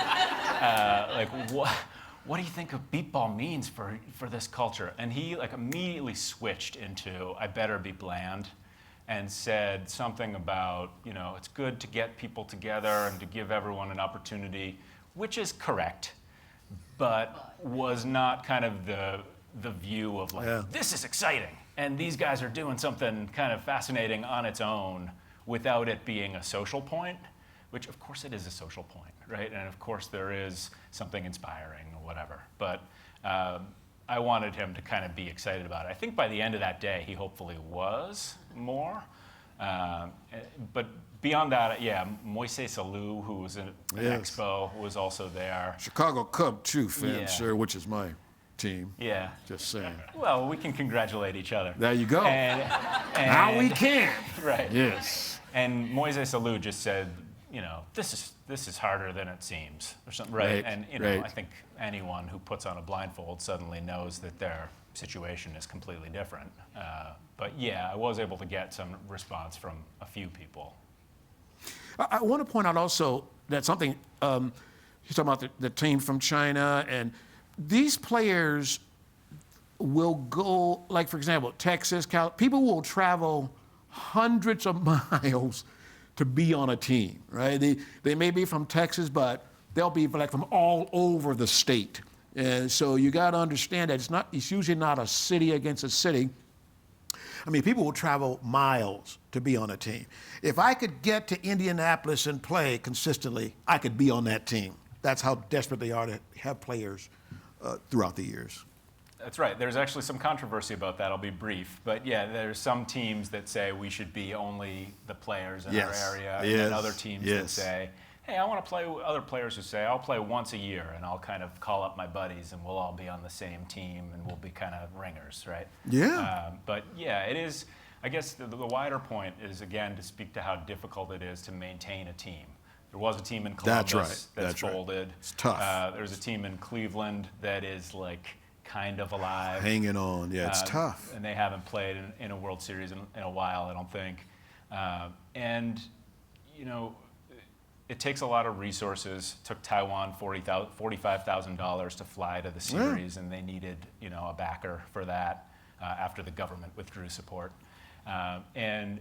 what do you think of beep ball means for this culture? And he immediately switched into, I better be bland. and said something about, it's good to get people together and to give everyone an opportunity, which is correct, but was not kind of the view of like, this is exciting, and these guys are doing something kind of fascinating on its own without it being a social point, which of course it is a social point, right? And of course there is something inspiring or whatever, but I wanted him to kind of be excited about it. I think by the end of that day, he hopefully was more. But beyond that, Moises Alou, who was at Expo, was also there. Chicago Cub too, sir, which is my team. Yeah. Just saying. Well, we can congratulate each other. There you go. And now we can. Right. Yes. And Moises Alou just said, this is harder than it seems, or something, right? And I think anyone who puts on a blindfold suddenly knows that their situation is completely different. But yeah, I was able to get some response from a few people. I want to point out also that something, he's talking about the team from China, and these players will go, like for example, Texas, people will travel hundreds of miles to be on a team, right? They may be from Texas, but they'll be like from all over the state. And so you got to understand that it's usually not a city against a city. I mean, people will travel miles to be on a team. If I could get to Indianapolis and play consistently, I could be on that team. That's how desperate they are to have players throughout the years. That's right. There's actually some controversy about that. I'll be brief. But yeah, there's some teams that say we should be only the players in our area, and then other teams that say, hey, I want to play with other players who say, I'll play once a year, and I'll kind of call up my buddies, and we'll all be on the same team, and we'll be kind of ringers, right? Yeah. But yeah, it is, I guess the wider point is, again, to speak to how difficult it is to maintain a team. There was a team in Columbus that's folded. It's tough. There's a team in Cleveland that is like kind of alive. Hanging on, it's tough. And they haven't played in a World Series in a while, I don't think. And, it takes a lot of resources. It took Taiwan $45,000 to fly to the series, and they needed, a backer for that after the government withdrew support. And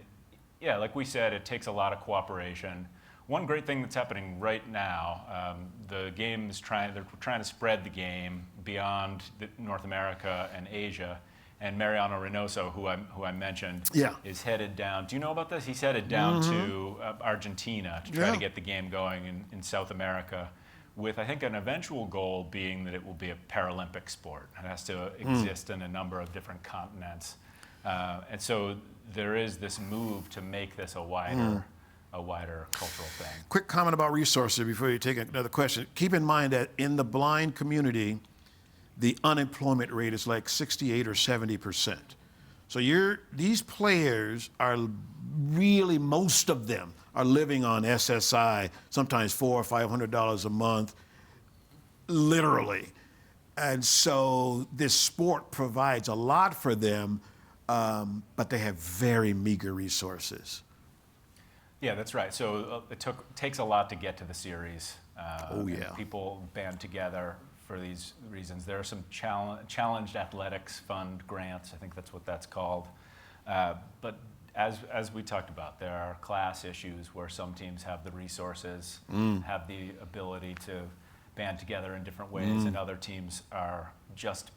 yeah, like we said, it takes a lot of cooperation. One great thing that's happening right now, the game is they're trying to spread the game beyond North America and Asia. And Mariano Reynoso, who I mentioned, is headed down. Do you know about this? He's headed down to Argentina to try to get the game going in South America, with I think an eventual goal being that it will be a Paralympic sport. It has to exist in a number of different continents. And so there is this move to make this a wider cultural thing. Quick comment about resources before you take another question. Keep in mind that in the blind community, the unemployment rate is like 68 or 70%. So these players are really, most of them are living on SSI, sometimes $400 or $500 a month, literally. And so this sport provides a lot for them, but they have very meager resources. Yeah, that's right. So it takes a lot to get to the series. People band together for these reasons. There are some challenged athletics fund grants. I think that's what that's called. But as we talked about, there are class issues where some teams have the resources, have the ability to band together in different ways, and other teams are just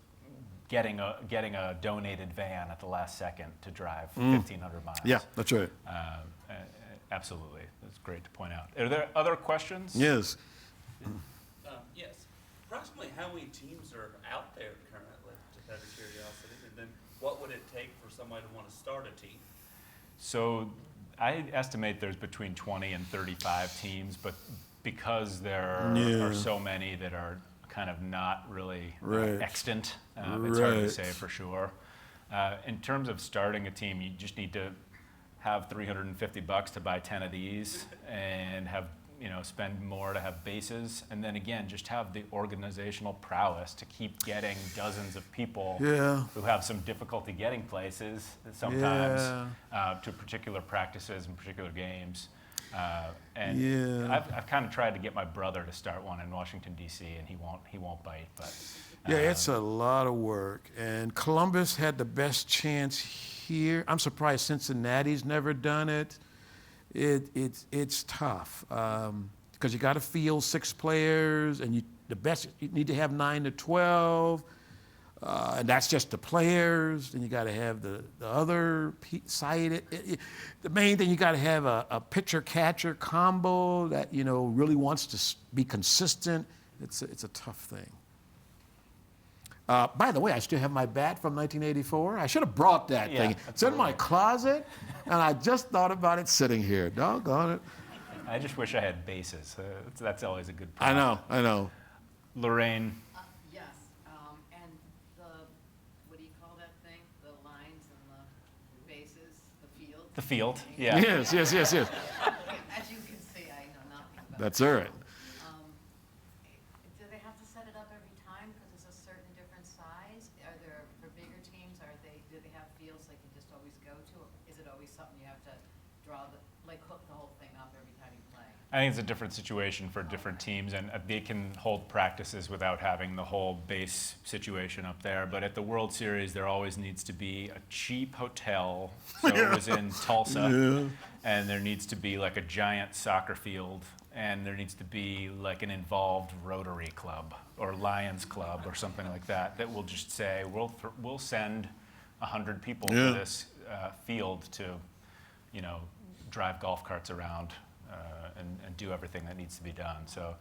getting a donated van at the last second to drive 1,500 miles. Yeah, that's right. Absolutely. That's great to point out. Are there other questions? Yes. Yes. Approximately how many teams are out there currently, just out of curiosity? And then what would it take for somebody to want to start a team? So I estimate there's between 20 and 35 teams, but because there are so many that are kind of not really extant, it's hard to say for sure. In terms of starting a team, you just need to have $350 to buy 10 of these and have, spend more to have bases. And then again, just have the organizational prowess to keep getting dozens of people who have some difficulty getting places sometimes to particular practices and particular games. I've kind of tried to get my brother to start one in Washington, D.C., and he won't bite. But Yeah, it's a lot of work. And Columbus had the best chance here. I'm surprised Cincinnati's never done it. It's tough because you got to field 6 players, and you need to have 9 to 12, and that's just the players. Then you got to have the other side. The main thing, you got to have a pitcher catcher combo that really wants to be consistent. It's a tough thing. By the way, I still have my bat from 1984. I should have brought that thing. It's in my closet, and I just thought about it sitting here. Doggone it. I just wish I had bases. That's always a good problem. I know. Lorraine, Yes, and what do you call that thing? The lines and the bases, the field? the field. Yeah. Yes. As you can see, I know nothing about it. That's all right. Do they have to set it up every time because it's a certain different size? Are there, for bigger teams, do they have fields they can just always go to? Or is it always something you have to hook the whole thing up every time you play? I think it's a different situation for different teams, and they can hold practices without having the whole base situation up there. But at the World Series, there always needs to be a cheap hotel. So it was in Tulsa, and there needs to be like a giant soccer field, and there needs to be like an involved Rotary Club or Lions Club or something like that that will just say, we'll send 100 people to this field to, drive golf carts around and do everything that needs to be done. So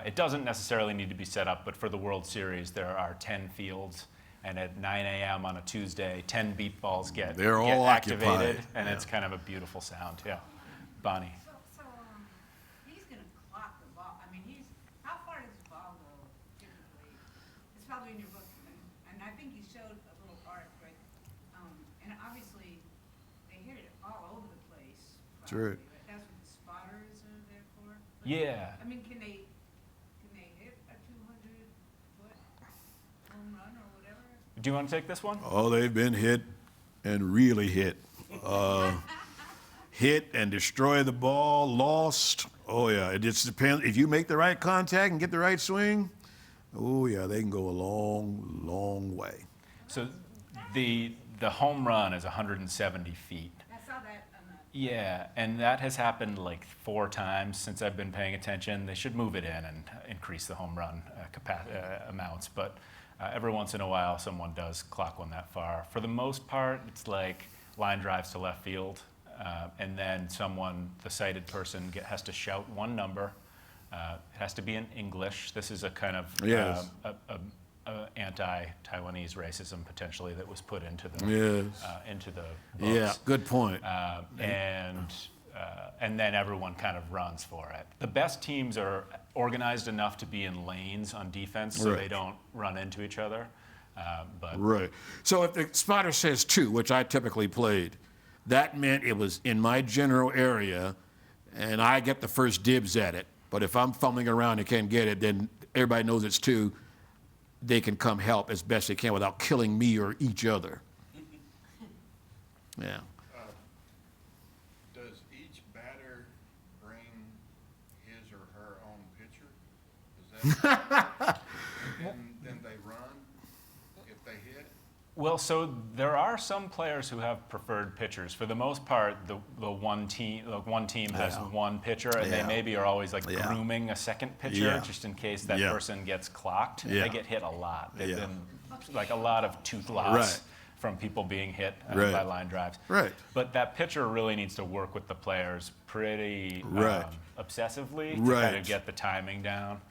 it doesn't necessarily need to be set up, but for the World Series, there are 10 fields, and at 9 a.m. on a Tuesday, 10 beat balls get all activated, occupied. and it's kind of a beautiful sound. Yeah, Bonnie. So he's going to clock the ball. I mean, how far does the ball go typically? It's probably in your book, and I think you showed a little art, right? And obviously, they hit it all over the place. That's right. That's what the spotters are there for. But, Yeah. I mean, can they hit a 200-foot home run or whatever? Do you want to take this one? Oh, they've been hit and really hit. Hit and destroy the ball, lost. Oh, yeah. It just depends. If you make the right contact and get the right swing, oh, yeah, they can go a long, long way. So the home run is 170 feet. I saw that on the Yeah, and that has happened like 4 times since I've been paying attention. They should move it in and increase the home run amounts, but every once in a while someone does clock one that far. For the most part, it's like line drives to left field, and then the sighted person has to shout one number. It has to be in English. This is a kind of anti-Taiwanese racism potentially that was put into the books. Yeah, good point. And then everyone kind of runs for it. The best teams are organized enough to be in lanes on defense so they don't run into each other. Right. So if the spotter says 2, which I typically played, that meant it was in my general area, and I get the first dibs at it. But if I'm fumbling around and can't get it, then everybody knows it's 2. They can come help as best they can without killing me or each other. Yeah. Does each batter bring his or her own pitcher? Is that then they run if they hit? Well, so there are some players who have preferred pitchers. For the most part, the one team has one pitcher, and they maybe are always like grooming a second pitcher just in case that person gets clocked. And they get hit a lot. They've been like a lot of tooth loss from people being hit by line drives. Right. But that pitcher really needs to work with the players pretty obsessively to kind of get the timing down.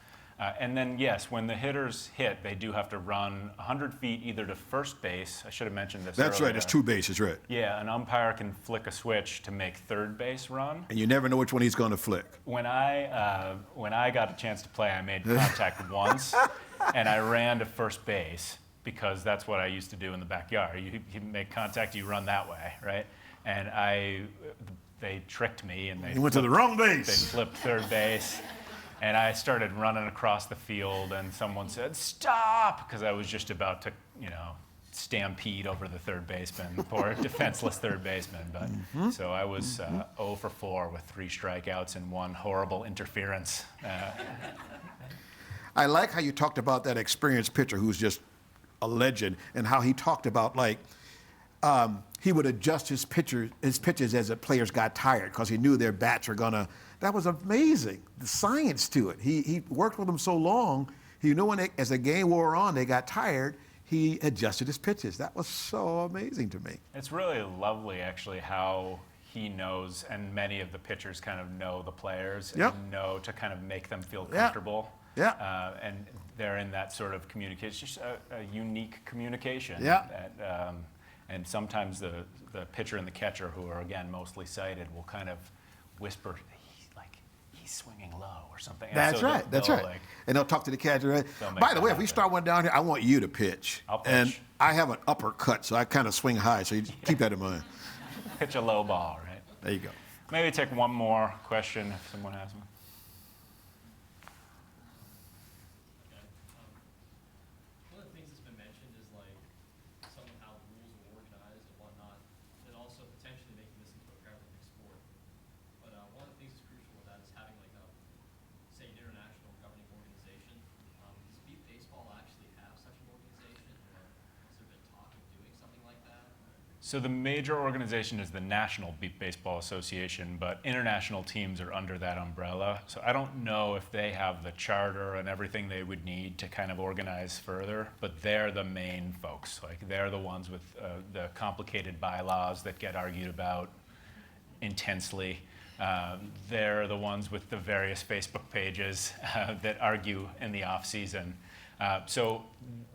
And then, yes, when the hitters hit, they do have to run 100 feet either to first base. I should have mentioned this That's earlier. right. It's 2 bases, right. Yeah, an umpire can flick a switch to make third base run. And you never know which one he's going to flick. When I got a chance to play, I made contact once, and I ran to first base because that's what I used to do in the backyard. You make contact, you run that way, right? And they tricked me, and You went to the wrong base. They flipped third base. And I started running across the field, and someone said, "Stop!" because I was just about to, stampede over the third baseman, poor defenseless third baseman. But so I was 0 for 4 with 3 strikeouts and 1 horrible interference. I like how you talked about that experienced pitcher who's just a legend, and how he talked about he would adjust his pitches as the players got tired because he knew their bats were gonna. That was amazing. The science to it. He worked with them so long. He knew as the game wore on, they got tired. He adjusted his pitches. That was so amazing to me. It's really lovely, actually, how he knows, and many of the pitchers kind of know the players Yep. and know to kind of make them feel comfortable. Yeah. And they're in that sort of communication, just a unique communication. Yeah. And sometimes the pitcher and the catcher, who are, again, mostly sighted, will kind of whisper, he's swinging low or something. And That's so right. That's right. And they'll talk to the catcher. Right? By the way, if we start one down here, I want you to pitch. I'll pitch. And I have an uppercut, so I kind of swing high. So you keep that in mind. Pitch a low ball, right? There you go. Maybe take one more question if someone has one. One of the things that's been mentioned is some of how the rules are organized and whatnot, and also potentially making this into a Paralympic sport. But one of the things that's crucial with that is having say an international governing organization. Does beep baseball actually have such an organization, or has there been talk of doing something like that? So the major organization is the National Beep Baseball Association, but international teams are under that umbrella. So I don't know if they have the charter and everything they would need to kind of organize further, but they're the main folks. They're the ones with the complicated bylaws that get argued about intensely. They're the ones with the various Facebook pages that argue in the off season. So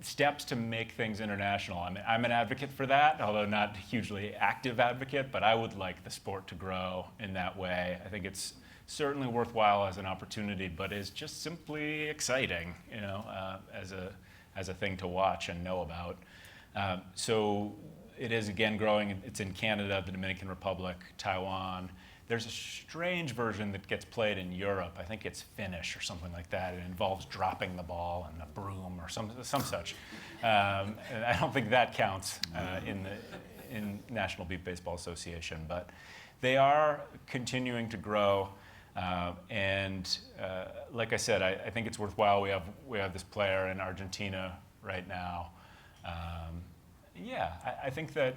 steps to make things international. I mean, I'm an advocate for that, although not a hugely active advocate, but I would like the sport to grow in that way. I think it's certainly worthwhile as an opportunity, but is just simply exciting, as a thing to watch and know about. So it is, again, growing. It's in Canada, the Dominican Republic, Taiwan. There's a strange version that gets played in Europe. I think it's Finnish or something like that. It involves dropping the ball and a broom or some such. And I don't think that counts in National Beep Baseball Association. But they are continuing to grow. And like I said, I think it's worthwhile. We have this player in Argentina right now. I think that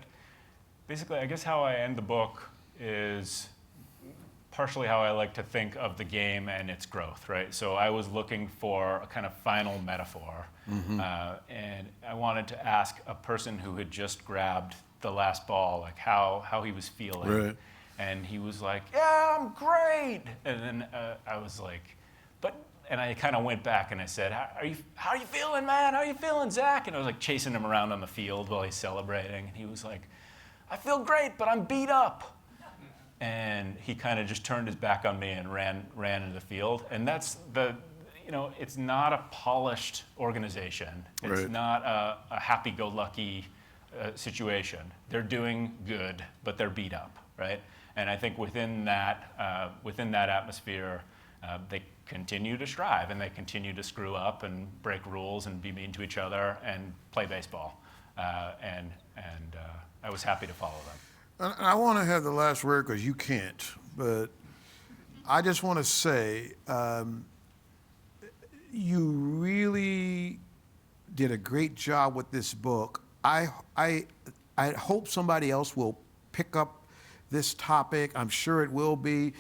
basically, I guess how I end the book is partially how I like to think of the game and its growth, right? So I was looking for a kind of final metaphor, and I wanted to ask a person who had just grabbed the last ball, how he was feeling. Right. And he was like, yeah, I'm great. And then I was like, and I kind of went back and I said, how are you feeling, man? How are you feeling, Zach? And I was chasing him around on the field while he's celebrating. And he was like, I feel great, but I'm beat up. And he kind of just turned his back on me and ran into the field. And that's it's not a polished organization. It's right. not a happy-go-lucky situation. They're doing good, but they're beat up, right? And I think within that atmosphere, they continue to strive and they continue to screw up and break rules and be mean to each other and play baseball. And I was happy to follow them. And I want to have the last word because you can't, but I just want to say you really did a great job with this book. I hope somebody else will pick up this topic. I'm sure it will be,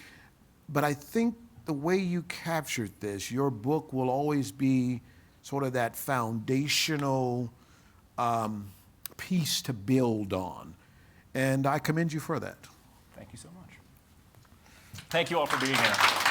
but I think the way you captured this, your book will always be sort of that foundational piece to build on. And I commend you for that. Thank you so much. Thank you all for being here.